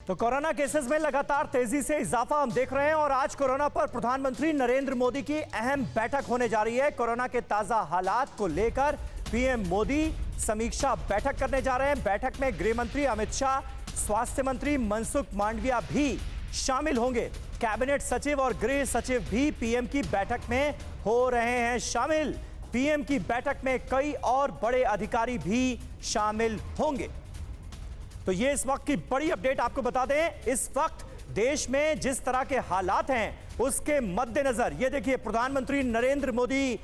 तो corona cases में लगातार तेजी से इजाफा हम देख रहे हैं और आज कोरोना पर प्रधानमंत्री नरेंद्र मोदी की अहम बैठक होने जा रही है। कोरोना के ताजा हालात को लेकर पीएम मोदी समीक्षा बैठक करने जा रहे हैं। बैठक में गृह मंत्री अमित शाह, स्वास्थ्य मंत्री मनसुख मांडविया भी शामिल होंगे। कैबिनेट सचिव और गृह सचिव भी पीएम की बैठक में हो रहे हैं शामिल। पीएम की बैठक में कई और बड़े अधिकारी भी शामिल होंगे। तो ये इस वक्त की बड़ी अपडेट आपको बता दें। इस वक्त देश में जिस तरह के हालात हैं उसके मद्देनजर ये देखिए, प्रधानमंत्री नरेंद्र मोदी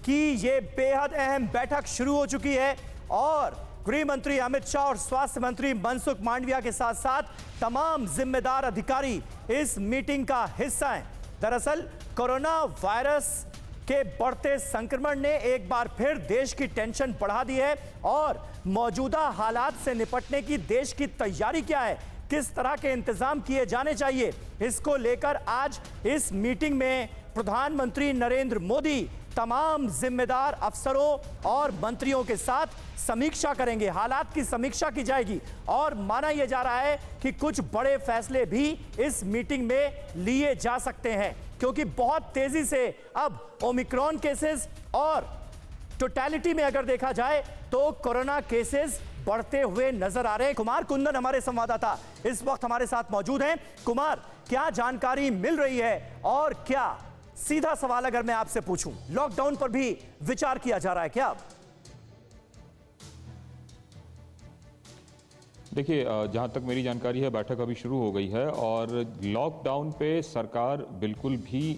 की ये बेहद अहम बैठक शुरू हो चुकी है और गृह मंत्री अमित शाह और स्वास्थ्य मंत्री मनसुख मांडविया के साथ साथ तमाम जिम्मेदार अधिकारी इस मीटिंग का हिस्सा हैं। दरअसल कोरोना वायरस के बढ़ते संक्रमण ने एक बार फिर देश की टेंशन बढ़ा दी है और मौजूदा हालात से निपटने की देश की तैयारी क्या है, किस तरह के इंतजाम किए जाने चाहिए, इसको लेकर आज इस मीटिंग में प्रधानमंत्री नरेंद्र मोदी तमाम जिम्मेदार अफसरों और मंत्रियों के साथ समीक्षा करेंगे। हालात की समीक्षा की जाएगी और माना यह जा रहा है कि कुछ बड़े फैसले भी इस मीटिंग में लिए जा सकते हैं, क्योंकि बहुत तेजी से अब ओमिक्रॉन केसेस और टोटलिटी में अगर देखा जाए तो कोरोना केसेस बढ़ते हुए नजर आ रहे हैं। कुमार कुंदन हमारे संवाददाता इस वक्त हमारे साथ मौजूद हैं। कुमार, क्या जानकारी मिल रही है और क्या, सीधा सवाल अगर मैं आपसे पूछूं, लॉकडाउन पर भी विचार किया जा रहा है क्या? देखिए, जहाँ तक मेरी जानकारी है बैठक अभी शुरू हो गई है और लॉकडाउन पे सरकार बिल्कुल भी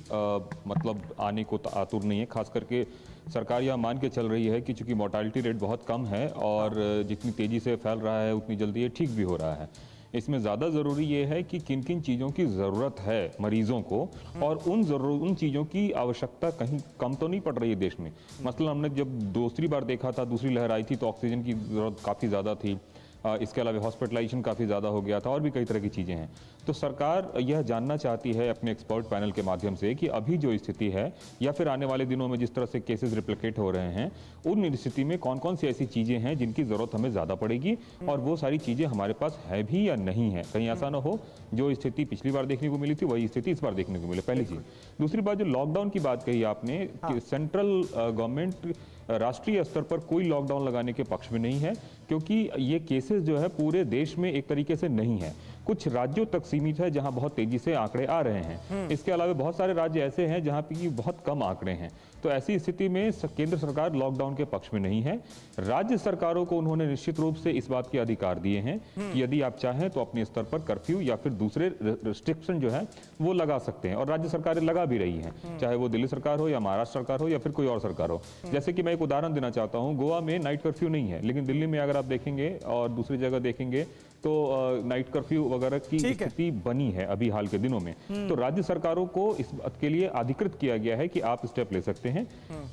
मतलब आने को आतुर नहीं है। खास करके सरकार यह मान के चल रही है कि चूंकि मोर्टालिटी रेट बहुत कम है और जितनी तेज़ी से फैल रहा है उतनी जल्दी ये ठीक भी हो रहा है। इसमें ज़्यादा ज़रूरी ये है कि किन किन चीज़ों की ज़रूरत है मरीजों को और उन चीज़ों की आवश्यकता कहीं कम तो नहीं पड़ रही है देश में। मसलन हमने जब दूसरी बार देखा था, दूसरी लहर आई थी तो ऑक्सीजन की ज़रूरत काफ़ी ज़्यादा थी, इसके अलावा हॉस्पिटलाइजेशन काफ़ी ज़्यादा हो गया था और भी कई तरह की चीज़ें हैं। तो सरकार यह जानना चाहती है अपने एक्सपर्ट पैनल के माध्यम से कि अभी जो स्थिति है या फिर आने वाले दिनों में जिस तरह से केसेस रिप्लिकेट हो रहे हैं, उन स्थिति में कौन कौन सी ऐसी चीज़ें हैं जिनकी ज़रूरत हमें ज़्यादा पड़ेगी और वो सारी चीज़ें हमारे पास है भी या नहीं है। कहीं ऐसा ना हो जो स्थिति पिछली बार देखने को मिली थी वही स्थिति इस बार देखने को मिले, पहली चीज़। दूसरी बात, जो लॉकडाउन की बात कही आपने, सेंट्रल गवर्नमेंट राष्ट्रीय स्तर पर कोई लॉकडाउन लगाने के पक्ष में नहीं है, क्योंकि ये केसेस जो है पूरे देश में एक तरीके से नहीं है, कुछ राज्यों तक सीमित है जहां बहुत तेजी से आंकड़े आ रहे हैं। इसके अलावा बहुत सारे राज्य ऐसे हैं जहां पे बहुत कम आंकड़े हैं। तो ऐसी स्थिति में केंद्र सरकार लॉकडाउन के पक्ष में नहीं है। राज्य सरकारों को उन्होंने निश्चित रूप से इस बात के अधिकार दिए हैं कि यदि आप चाहें तो अपने स्तर पर कर्फ्यू या फिर दूसरे रिस्ट्रिक्शन जो है वो लगा सकते हैं और राज्य सरकारें लगा भी रही हैं, चाहे वो दिल्ली सरकार हो या महाराष्ट्र सरकार हो या फिर कोई और सरकार हो। जैसे कि मैं एक उदाहरण देना चाहता हूँ, गोवा में नाइट कर्फ्यू नहीं है, लेकिन दिल्ली में अगर आप देखेंगे और दूसरी जगह देखेंगे तो नाइट कर्फ्यू वगैरह की स्थिति बनी है अभी हाल के दिनों में। तो राज्य सरकारों को इस बात के लिए अधिकृत किया गया है कि आप स्टेप ले सकते हैं।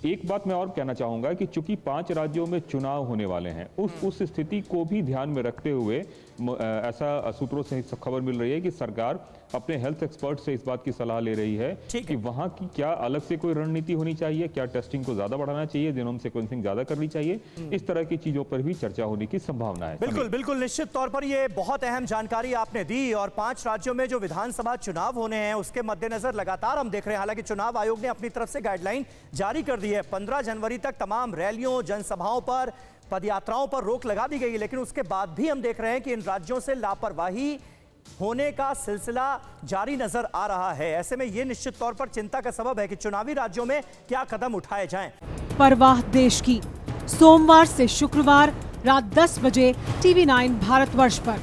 एक बात मैं और कहना चाहूंगा कि चूंकि 5 राज्यों में चुनाव होने वाले हैं, उस स्थिति को भी ध्यान में रखते हुए ऐसा सूत्रों से खबर मिल रही है कि सरकार अपने हेल्थ एक्सपर्ट से इस बात की सलाह ले रही है कि वहां की क्या अलग से कोई रणनीति होनी चाहिए, क्या टेस्टिंग को ज्यादा बढ़ाना चाहिए, जीनोम सीक्वेंसिंग ज्यादा करनी चाहिए, इस तरह की चीजों पर भी चर्चा होने की संभावना है। बिल्कुल बिल्कुल, निश्चित तौर पर ये बहुत अहम जानकारी आपने दी और 5 राज्यों में जो विधानसभा चुनाव होने हैं उसके मद्देनजर लगातार हम देख रहे हैं, हालांकि चुनाव आयोग ने अपनी तरफ से गाइडलाइन जारी कर दी है। 15 जनवरी तक तमाम रैलियों, जनसभाओं पर, पदयात्राओं पर रोक लगा दी गई है, लेकिन उसके बाद भी हम देख रहे हैं कि इन राज्यों से लापरवाही होने का सिलसिला जारी नजर आ रहा है। ऐसे में यह निश्चित तौर पर चिंता का सबब है कि चुनावी राज्यों में क्या कदम उठाए जाएं। परवाह देश की, सोमवार से शुक्रवार रात 10 बजे TV9 भारतवर्ष पर।